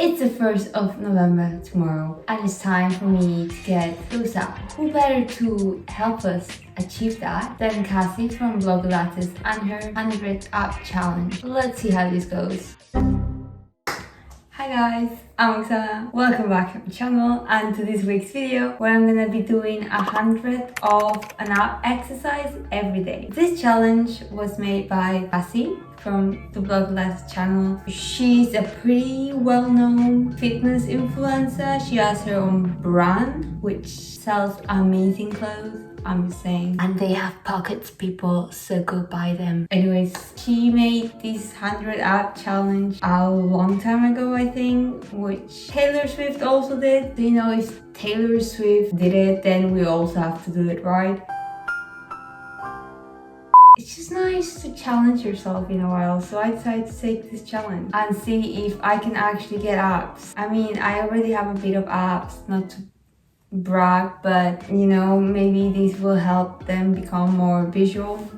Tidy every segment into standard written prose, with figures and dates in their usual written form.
It's the 1st of November tomorrow, and it's time for me to get close up. Who better to help us achieve that than Cassie from Blog Lattice and her 100 Up Challenge. Let's see how this goes. Hi guys, I'm Oksana. Welcome back to my channel and to this week's video where I'm gonna be doing 100 of an ab exercise every day. This challenge was made by Cassie from the Blog Lattice channel. She's a pretty well-known fitness influencer. She has her own brand which sells amazing clothes. I'm just saying, and they have pockets, people, so go buy them. Anyways, she made this 100 ab challenge a long time ago, I think, which Taylor Swift also did. So, you know, if Taylor Swift did it, then we also have to do it, right? It's just nice to challenge yourself in a while, so I decided to take this challenge and see if I can actually get abs. I mean, I already have a bit of abs, not to brag, but you know, maybe these will help them become more visual.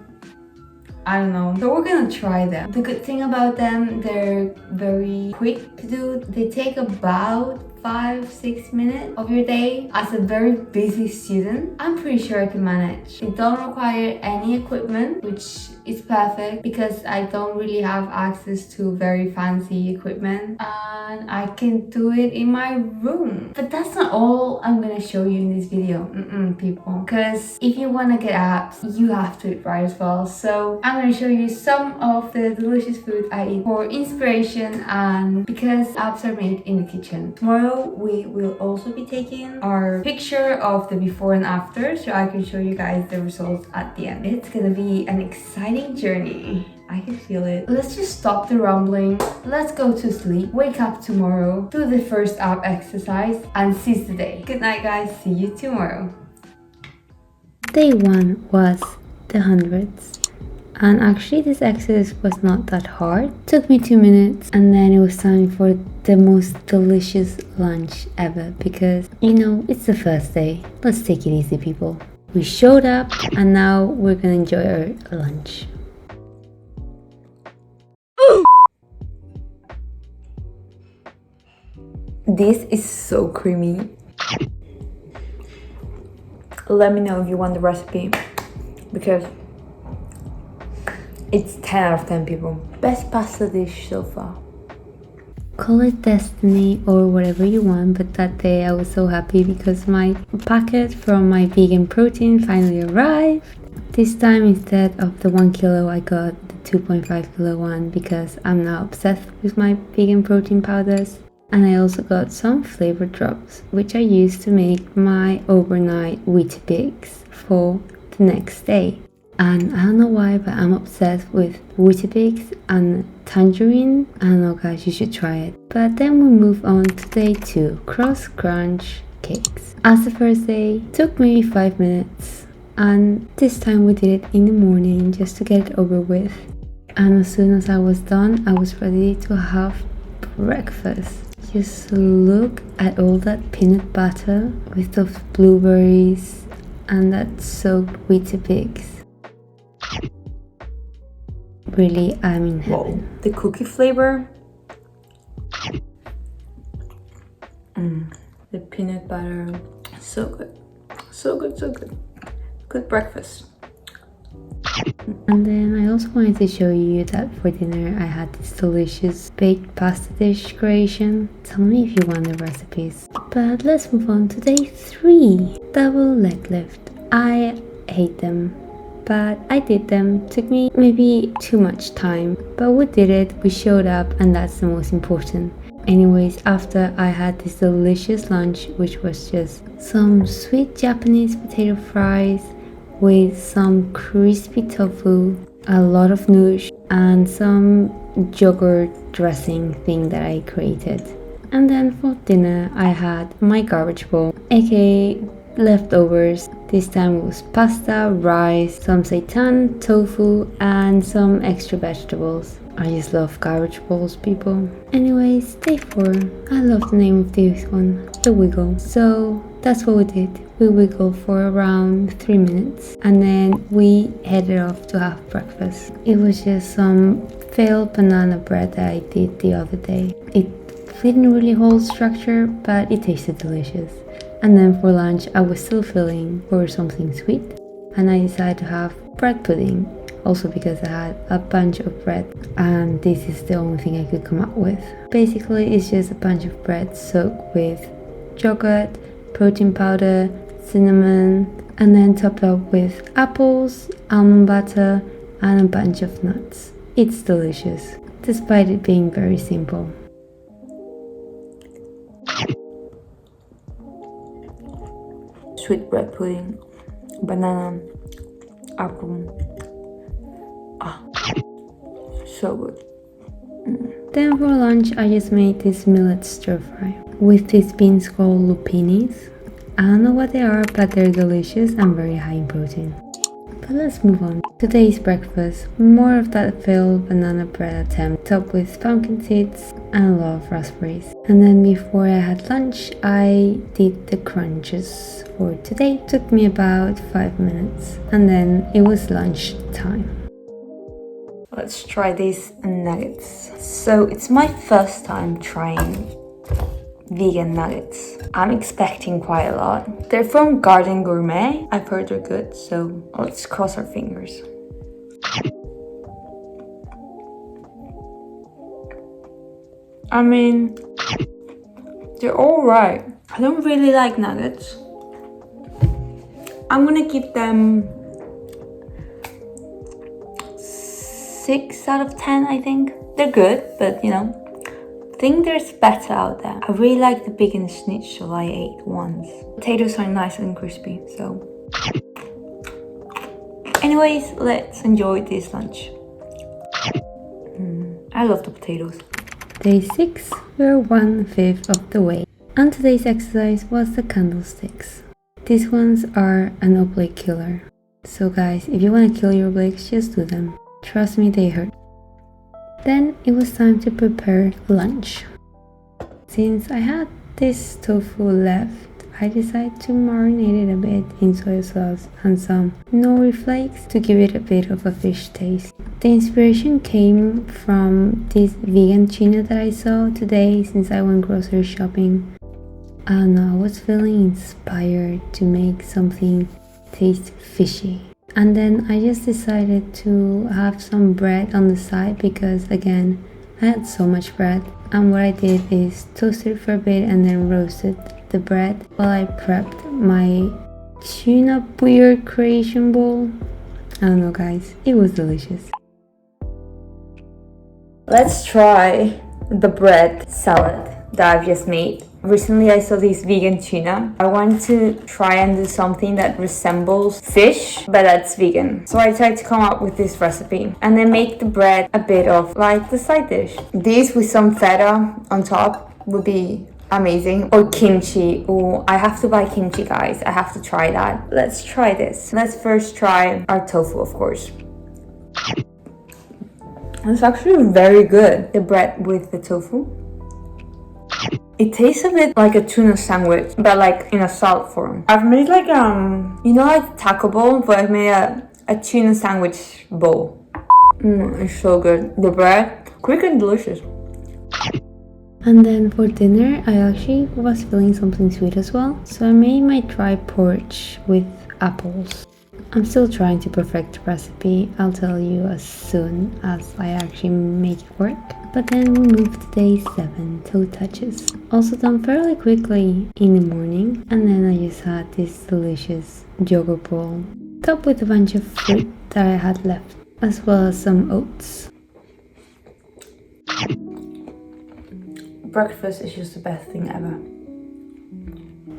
I don't know. So we're gonna try them. The good thing about them, they're very quick to do. They take about 5-6 minutes of your day. As a very busy student, I'm pretty sure I can manage. They don't require any equipment, which is perfect because I don't really have access to very fancy equipment, and I can do it in my room. But that's not all I'm gonna show you in this video, people, because if you want to get abs, you have to eat right as well. So I'm gonna show you some of the delicious food I eat for inspiration and because abs are made in the kitchen. Tomorrow we will also be taking our picture of the before and after, so I can show you guys the results at the end. It's gonna be an exciting journey. I can feel it. Let's just stop the rumbling. Let's go to sleep. Wake up tomorrow, do the first ab exercise, and seize the day. Good night, guys. See you tomorrow. Day 1 was the hundreds. And actually this exercise was not that hard. It took me 2 minutes and then it was time for the most delicious lunch ever because, you know, it's the first day. Let's take it easy, people. We showed up and now we're gonna enjoy our lunch. This is so creamy. Let me know if you want the recipe because it's 10 out of 10, people. Best pasta dish so far. Call it destiny or whatever you want, but that day I was so happy because my packet from my vegan protein finally arrived. This time instead of the 1 kilo I got the 2.5 kilo one because I'm now obsessed with my vegan protein powders. And I also got some flavor drops which I use to make my overnight Weetabix for the next day. And I don't know why, but I'm obsessed with Weetabix and tangerine. I don't know, guys, you should try it. But then we move on to day 2, cross crunch cakes. As the first day, took maybe 5 minutes. And this time we did it in the morning just to get it over with. And as soon as I was done, I was ready to have breakfast. Just look at all that peanut butter with those blueberries and that soaked Weetabix. Really, I'm in heaven. Whoa. The cookie flavor. The peanut butter. So good. So good, so good. Good breakfast. And then I also wanted to show you that for dinner I had this delicious baked pasta dish creation. Tell me if you want the recipes. But let's move on to day 3. Double leg lift. I hate them, but I did them. Took me maybe too much time, but we did it, we showed up, and that's the most important. Anyways, after I had this delicious lunch, which was just some sweet Japanese potato fries with some crispy tofu, a lot of nougat, and some yogurt dressing thing that I created. And then for dinner, I had my garbage bowl, aka leftovers. This time it was pasta, rice, some seitan, tofu, and some extra vegetables. I just love garbage bowls, people. Anyways, day 4. I love the name of this one, the wiggle. So that's what we did. We wiggled for around 3 minutes and then we headed off to have breakfast. It was just some failed banana bread that I did the other day. It didn't really hold structure, but it tasted delicious. And then for lunch, I was still feeling for something sweet, and I decided to have bread pudding, also because I had a bunch of bread, and this is the only thing I could come up with. Basically, it's just a bunch of bread soaked with yogurt, protein powder, cinnamon, and then topped up with apples, almond butter, and a bunch of nuts. It's delicious, despite it being very simple. Sweet bread pudding, banana, apple. So good. Then for lunch, I just made this millet stir fry with these beans called lupinis. I don't know what they are, but they're delicious and very high in protein. But let's move on. Today's breakfast, more of that failed banana bread attempt, topped with pumpkin seeds and a lot of raspberries. And then before I had lunch, I did the crunches for today. It took me about 5 minutes, and then it was lunch time. Let's try these nuggets. So it's my first time trying vegan nuggets. I'm expecting quite a lot. They're from Garden Gourmet. I've heard they're good, so let's cross our fingers. I mean, they're alright. I don't really like nuggets. I'm gonna give them 6 out of 10, I think. They're good, but you know, I think there's better out there. I really like the vegan schnitzel I ate once. Potatoes are nice and crispy, so. Anyways, let's enjoy this lunch. I love the potatoes. Day 6, we're 1/5 of the way. And today's exercise was the candlesticks. These ones are an oblique killer. So guys, if you want to kill your obliques, just do them. Trust me, they hurt. Then it was time to prepare lunch. Since I had this tofu left, I decided to marinate it a bit in soy sauce and some nori flakes to give it a bit of a fish taste. The inspiration came from this vegan tuna that I saw today since I went grocery shopping. I don't know, I was feeling inspired to make something taste fishy. And then I just decided to have some bread on the side because, again, I had so much bread. And what I did is toast it for a bit and then roasted the bread while I prepped my tuna weird creation bowl. I don't know, guys, it was delicious. Let's try the bread salad that I've just made. Recently I saw this vegan tuna. I wanted to try and do something that resembles fish, but that's vegan. So I tried to come up with this recipe and then make the bread a bit of like the side dish. This with some feta on top would be amazing. Or kimchi. Oh, I have to buy kimchi, guys. I have to try that. Let's try this. Let's first try our tofu, of course. It's actually very good. The bread with the tofu. It tastes a bit like a tuna sandwich, but like in a salad form. I've made like you know, like taco bowl, but I've made a tuna sandwich bowl. It's so good. The bread, quick and delicious. And then for dinner, I actually was feeling something sweet as well, so I made my dry porridge with apples. I'm still trying to perfect the recipe. I'll tell you as soon as I actually make it work. But then we moved to day 7, toe touches. Also done fairly quickly in the morning. And then I just had this delicious yogurt bowl, topped with a bunch of fruit that I had left, as well as some oats. Breakfast is just the best thing ever.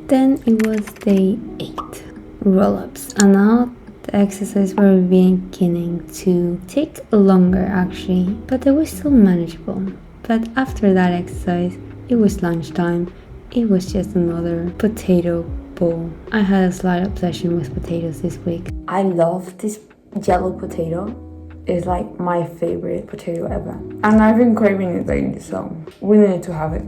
Then it was day 8, roll-ups. And now the exercises were beginning to take longer actually, but they were still manageable. But after that exercise, it was lunchtime. It was just another potato bowl. I had a slight obsession with potatoes this week. I love this yellow potato. It's like my favorite potato ever. And I've been craving it lately, so we need to have it.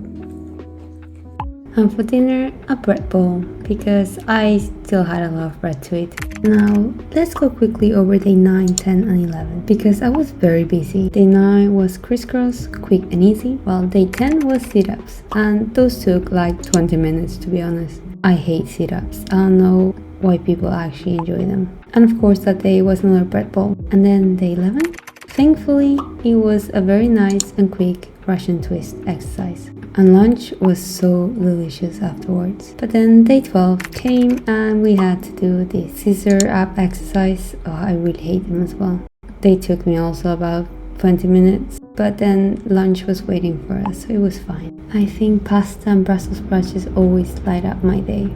And for dinner, a bread bowl, because I still had a lot of bread to eat. Now, let's go quickly over day 9, 10, and 11, because I was very busy. Day 9 was crisscross, quick and easy, while day 10 was sit-ups, and those took like 20 minutes to be honest. I hate sit-ups. I don't know why people actually enjoy them. And of course that day was another bread bowl. And then day 11, thankfully it was a very nice and quick Russian twist exercise. And lunch was so delicious afterwards. But then day 12 came and we had to do the scissor up exercise. Oh, I really hate them as well. They took me also about 20 minutes, but then lunch was waiting for us, so it was fine. I think pasta and Brussels sprouts just always light up my day,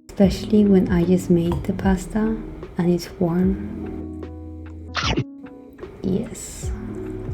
especially when I just made the pasta and it's warm. Yes.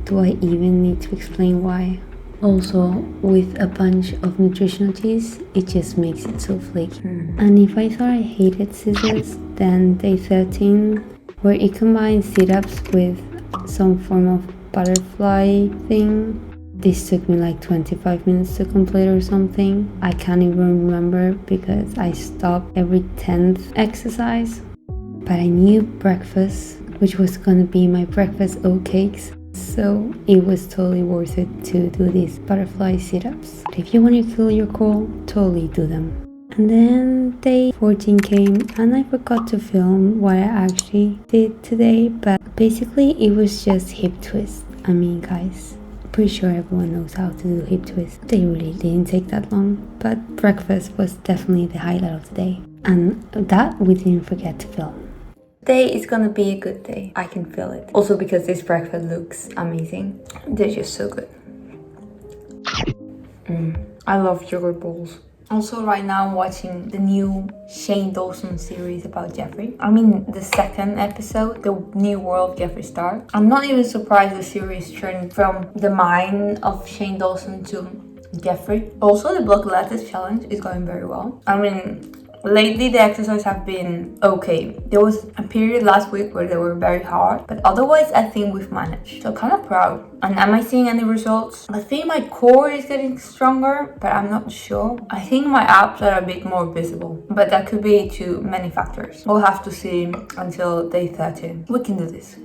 Do I even need to explain why? Also, with a bunch of nutritional cheese, it just makes it so flaky. And if I thought I hated scissors, then day 13, where it combines sit-ups with some form of butterfly thing. This took me like 25 minutes to complete or something. I can't even remember because I stopped every 10th exercise. But I knew breakfast, which was gonna be my breakfast oatcakes, so it was totally worth it to do these butterfly sit-ups. But if you want to kill your core, totally do them. And then day 14 came and I forgot to film what I actually did today, but basically it was just hip twist. I mean guys, pretty sure everyone knows how to do hip twist. They really didn't take that long, but breakfast was definitely the highlight of the day. And that we didn't forget to film. Today is gonna be a good day. I can feel it. Also because this breakfast looks amazing. They're just so good. I love yogurt bowls. Also right now I'm watching the new Shane Dawson series about Jeffrey. I'm in the second episode, The New World of Jeffree Star. I'm not even surprised the series turned from the mind of Shane Dawson to Jeffrey. Also the block lettuce challenge is going very well. I mean, lately the exercises have been okay. There was a period last week where they were very hard, but otherwise I think we've managed. So kind of proud. And am I seeing any results? I think my core is getting stronger, but I'm not sure. I think my abs are a bit more visible, but that could be to many factors. We'll have to see until day 13. We can do this.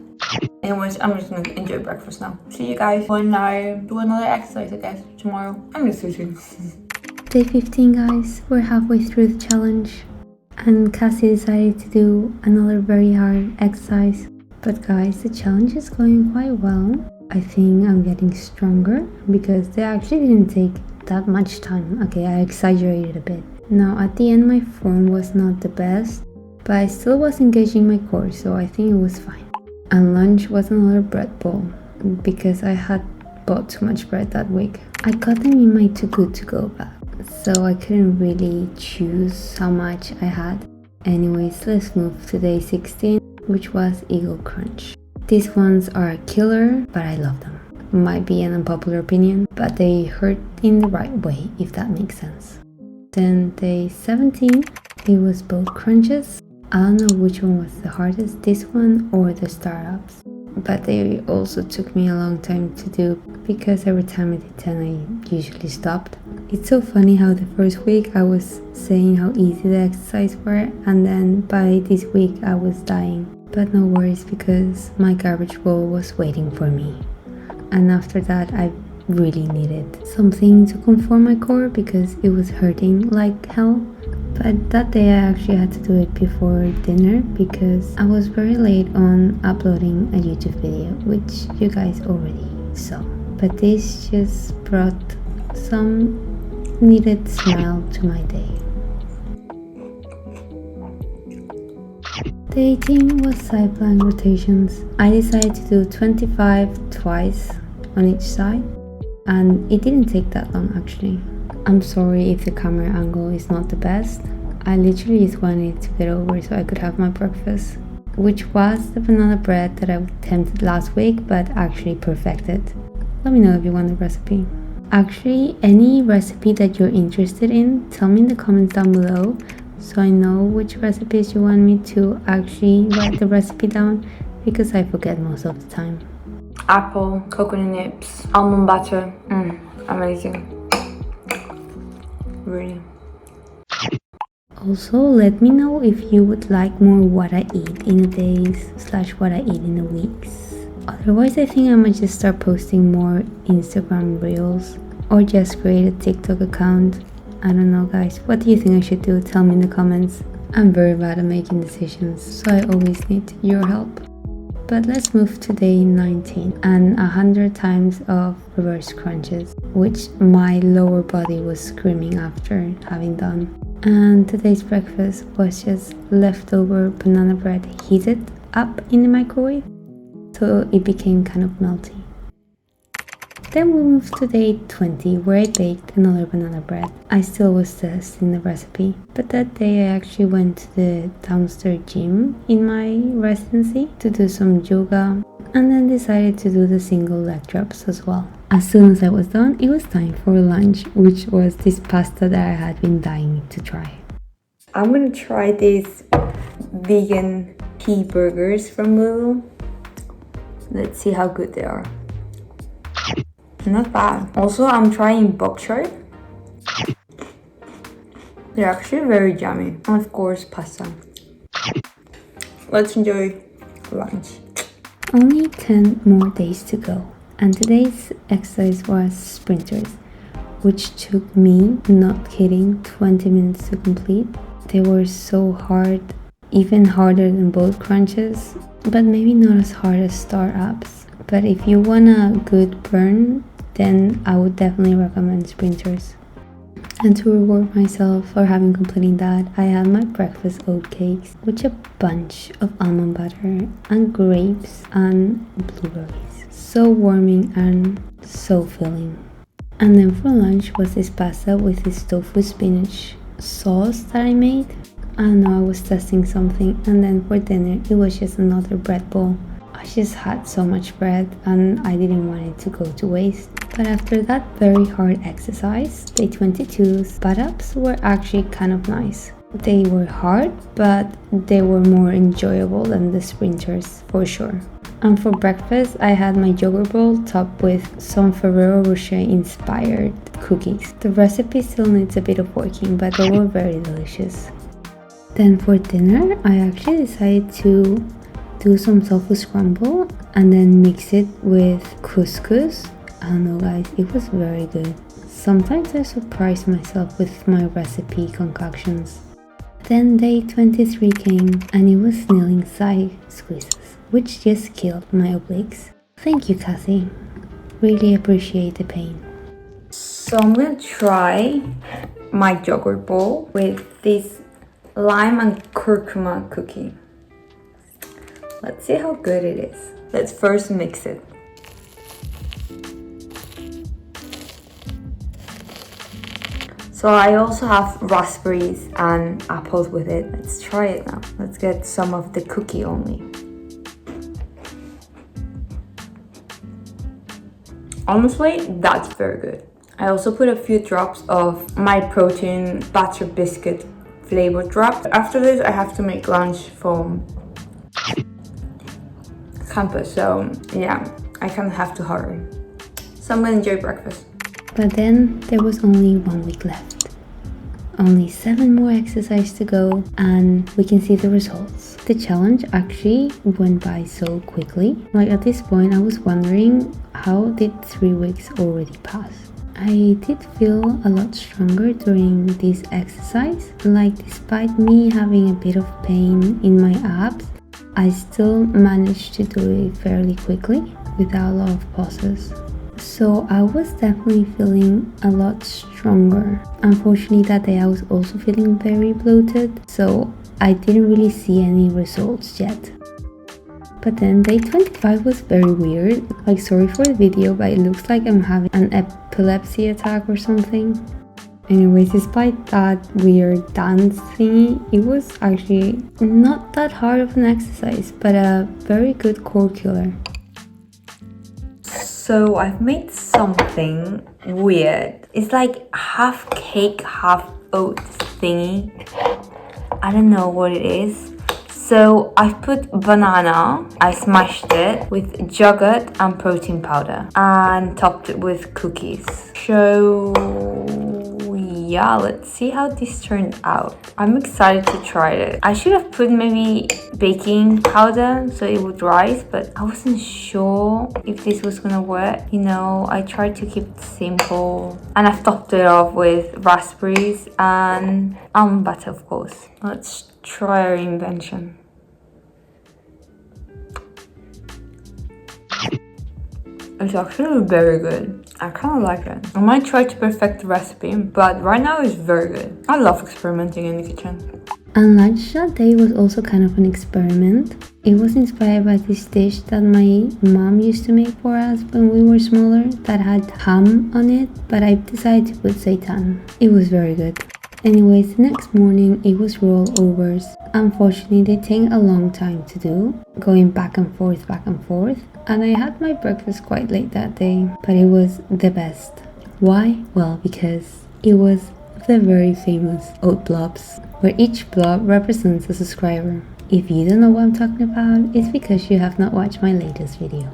Anyways, I'm just gonna enjoy breakfast now. See you guys when I do another exercise, I guess, tomorrow. I'm just switching. Day 15 guys, we're halfway through the challenge and Cassie decided to do another very hard exercise. But guys, the challenge is going quite well. I think I'm getting stronger because they actually didn't take that much time. Okay, I exaggerated a bit. Now at the end my form was not the best, but I still was engaging my core, so I think it was fine. And lunch was another bread bowl because I had bought too much bread that week. I got them in my too good to go bag, so I couldn't really choose how much I had. Anyways, let's move to day 16, which was Eagle Crunch. These ones are a killer, but I love them. Might be an unpopular opinion, but they hurt in the right way, if that makes sense. Then day 17, it was both crunches. I don't know which one was the hardest, this one or the startups. But they also took me a long time to do because every time I did 10 I usually stopped. It's so funny how the first week I was saying how easy the exercise were, and then by this week I was dying. But no worries because my garbage bowl was waiting for me. And after that I really needed something to conform my core because it was hurting like hell. But that day I actually had to do it before dinner because I was very late on uploading a YouTube video, which you guys already saw. But this just brought some needed smile to my day. Day 18 was side plank rotations. I decided to do 25 twice on each side, and it didn't take that long actually. I'm sorry if the camera angle is not the best. I literally just wanted to get over so I could have my breakfast, which was the banana bread that I attempted last week but actually perfected. Let me know if you want the recipe. Actually, any recipe that you're interested in, tell me in the comments down below so I know which recipes you want me to actually write the recipe down, because I forget most of the time. Apple, coconut nips, almond butter, amazing. really. Also, let me know if you would like more what I eat in the days / what I eat in the weeks. Otherwise, I think I might just start posting more Instagram reels or just create a TikTok account. I don't know, guys. What do you think I should do? Tell me in the comments. I'm very bad at making decisions, so I always need your help. But let's move to day 19 and 100 times of reverse crunches, which my lower body was screaming after having done. And today's breakfast was just leftover banana bread heated up in the microwave, so it became kind of melty. Then we moved to day 20 where I baked another banana bread. I still was testing the recipe, but that day I actually went to the downstairs gym in my residency to do some yoga and then decided to do the single leg drops as well. As soon as I was done, it was time for lunch, which was this pasta that I had been dying to try. I'm gonna try these vegan pea burgers from Lune. Let's see how good they are. Not bad. Also, I'm trying bok choy. They're actually very yummy. And of course, pasta. Let's enjoy lunch. Only 10 more days to go. And today's exercise was sprinters, which took me, not kidding, 20 minutes to complete. They were so hard, even harder than boat crunches, but maybe not as hard as startups. But if you want a good burn, then I would definitely recommend sprinters. And to reward myself for having completed that, I had my breakfast oatcakes with a bunch of almond butter and grapes and blueberries. So warming and so filling. And then for lunch was this pasta with this tofu spinach sauce that I made. I don't know, I was testing something. And then for dinner, it was just another bread bowl. I just had so much bread and I didn't want it to go to waste. But after that very hard exercise, day 22's butt-ups were actually kind of nice. They were hard, but they were more enjoyable than the sprinters for sure. And for breakfast, I had my yogurt bowl topped with some Ferrero Rocher inspired cookies. The recipe still needs a bit of working, but they were very delicious. Then for dinner, I actually decided to do some tofu scramble and then mix it with couscous. I don't know, guys, it was very good. Sometimes I surprise myself with my recipe concoctions. Then day 23 came and it was kneeling side squeezes, which just killed my obliques. Thank you, Cassie. Really appreciate the pain. So I'm gonna try my yogurt bowl with this lime and curcuma cookie. Let's see how good it is. Let's first mix it. So I also have raspberries and apples with it. Let's try it now. Let's get some of the cookie only. Honestly, that's very good. I also put a few drops of my protein butter biscuit flavor drop. After this, I have to make lunch for campus, so yeah, I kind of have to hurry. So I'm gonna enjoy breakfast. But then there was only 1 week left. Only 7 more exercises to go and we can see the results. The challenge actually went by so quickly. Like at this point I was wondering, how did 3 weeks already pass? I did feel a lot stronger during this exercise. Like despite me having a bit of pain in my abs, I still managed to do it fairly quickly without a lot of pauses. So I was definitely feeling a lot stronger. Unfortunately that day I was also feeling very bloated, so I didn't really see any results yet. But then day 25 was very weird. Like, sorry for the video, but it looks like I'm having an epilepsy attack or something. Anyways, despite that weird dance thingy, it was actually not that hard of an exercise, but a very good core killer. So I've made something weird. It's like half cake, half oats thingy. I don't know what it is. So I've put banana, I smashed it with yogurt and protein powder and topped it with cookies. So yeah, let's see how this turned out. I'm excited to try it. I should have put maybe baking powder so it would rise, but I wasn't sure if this was gonna work. You know, I tried to keep it simple, and I've topped it off with raspberries and almond butter, of course. Let's try our invention. It's actually very good. I kind of like it. I might try to perfect the recipe, but right now it's very good. I love experimenting in the kitchen. And lunch that day was also kind of an experiment. It was inspired by this dish that my mom used to make for us when we were smaller that had ham on it, but I decided to put seitan. It was very good. Anyways, the next morning it was rollovers. Unfortunately, they take a long time to do, going back and forth, and I had my breakfast quite late that day, but it was the best. Why? Well, because it was the very famous oat blobs, where each blob represents a subscriber. If you don't know what I'm talking about, it's because you have not watched my latest video.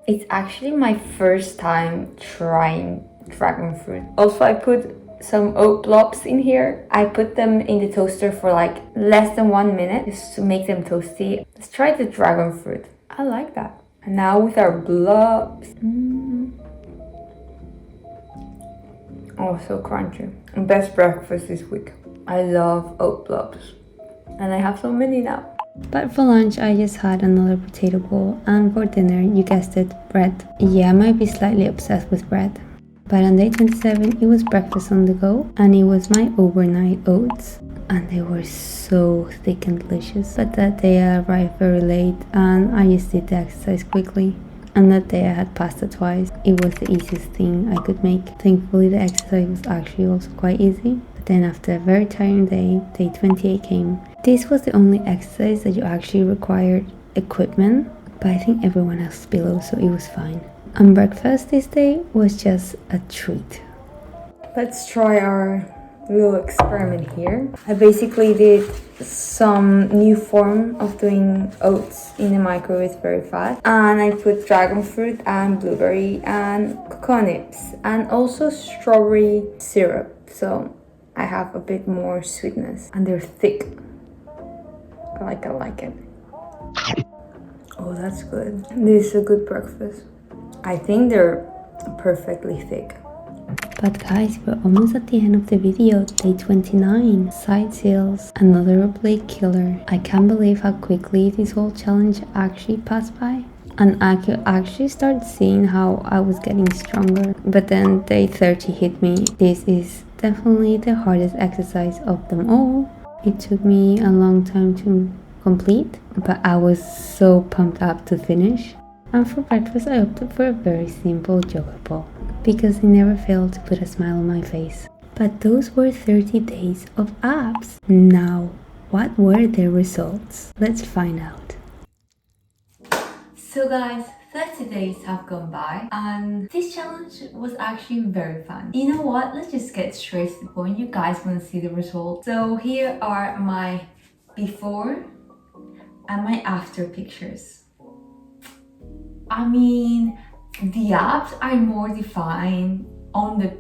It's actually my first time trying dragon fruit. Also, I put some oat blobs in here. I put them in the toaster for like less than 1 minute just to make them toasty. Let's try the dragon fruit. I like that. And now with our blobs. Oh, so crunchy. Best breakfast this week. I love oat blobs. And I have so many now. But for lunch, I just had another potato bowl, and for dinner, you guessed it, bread. Yeah, I might be slightly obsessed with bread. But on day 27, it was breakfast on the go, and it was my overnight oats. And they were so thick and delicious. But that day I arrived very late, and I just did the exercise quickly. And that day I had pasta twice. It was the easiest thing I could make. Thankfully, the exercise was actually also quite easy. But then after a very tiring day, day 28 came. This was the only exercise that you actually required equipment, but I think everyone has pillows, so it was fine. And breakfast this day was just a treat. Let's try our little experiment here. I basically did some new form of doing oats in the microwave very fast, and I put dragon fruit and blueberry and cocoa nibs and also strawberry syrup, so I have a bit more sweetness, and they're thick. I like it. Oh, that's good. This is a good breakfast. I think they're perfectly thick. But guys, we're almost at the end of the video. Day 29. Side sales. Another oblique killer. I can't believe how quickly this whole challenge actually passed by. And I could actually start seeing how I was getting stronger. But then day 30 hit me. This is definitely the hardest exercise of them all. It took me a long time to complete, but I was so pumped up to finish. And for breakfast I opted for a very simple yogurt bowl, because it never failed to put a smile on my face. But those were 30 days of abs. Now, what were their results? Let's find out. So guys, 30 days have gone by and this challenge was actually very fun. You know what? Let's just get straight to the point. You guys want to see the results. So here are my before and my after pictures. I mean, the abs are more defined on the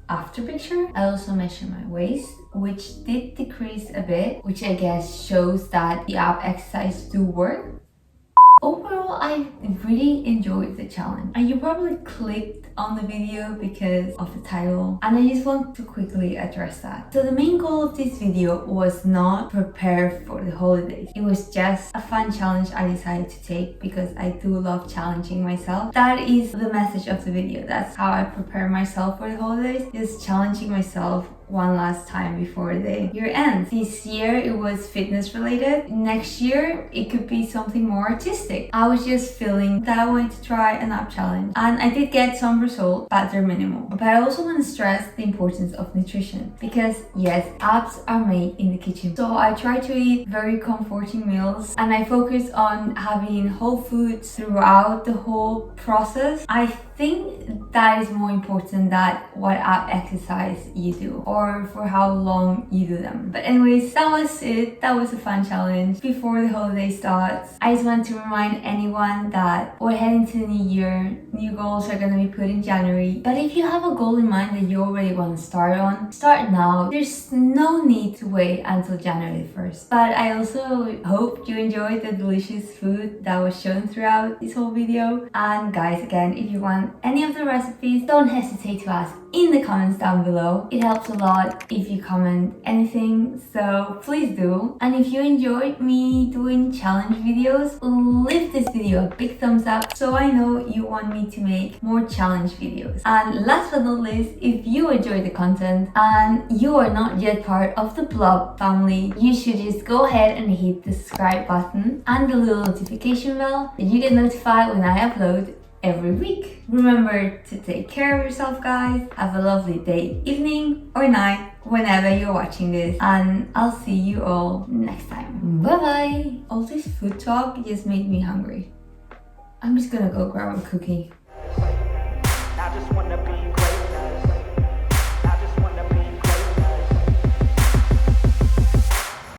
after picture. I also measured my waist, which did decrease a bit, which I guess shows that the ab exercise do work. Overall, I really enjoyed the challenge, and you probably clicked on the video because of the title, and I just want to quickly address that. So the main goal of this video was not prepare for the holidays. It was just a fun challenge I decided to take because I do love challenging myself. That is the message of the video. That's how I prepare myself for the holidays, just challenging myself one last time before the year ends. This year it was fitness related. Next year it could be something more artistic. I was just feeling that I wanted to try an ab challenge, and I did get some results, but they're minimal. But I also want to stress the importance of nutrition, because yes, abs are made in the kitchen. So I try to eat very comforting meals, and I focus on having whole foods throughout the whole process. I think that is more important than what ab exercise you do or for how long you do them. But anyways, that was it. That was a fun challenge. Before the holiday starts, I just want to remind anyone that we're heading to the new year, new goals are gonna be put in January. But if you have a goal in mind that you already want to start on, start now. There's no need to wait until January 1st. But I also hope you enjoyed the delicious food that was shown throughout this whole video. And guys, again, if you want any of the recipes, don't hesitate to ask in the comments down below. It helps a lot if you comment anything, so please do. And if you enjoyed me doing challenge videos, leave this video a big thumbs up so I know you want me to make more challenge videos. And last but not least, if you enjoy the content and you are not yet part of the Blob family, you should just go ahead and hit the subscribe button and the little notification bell that you get notified when I upload every week. Remember to take care of yourself, guys. Have a lovely day, evening or night whenever you're watching this, and I'll see you all next time. Bye bye. All this food talk just made me hungry. I'm just gonna go grab a cookie.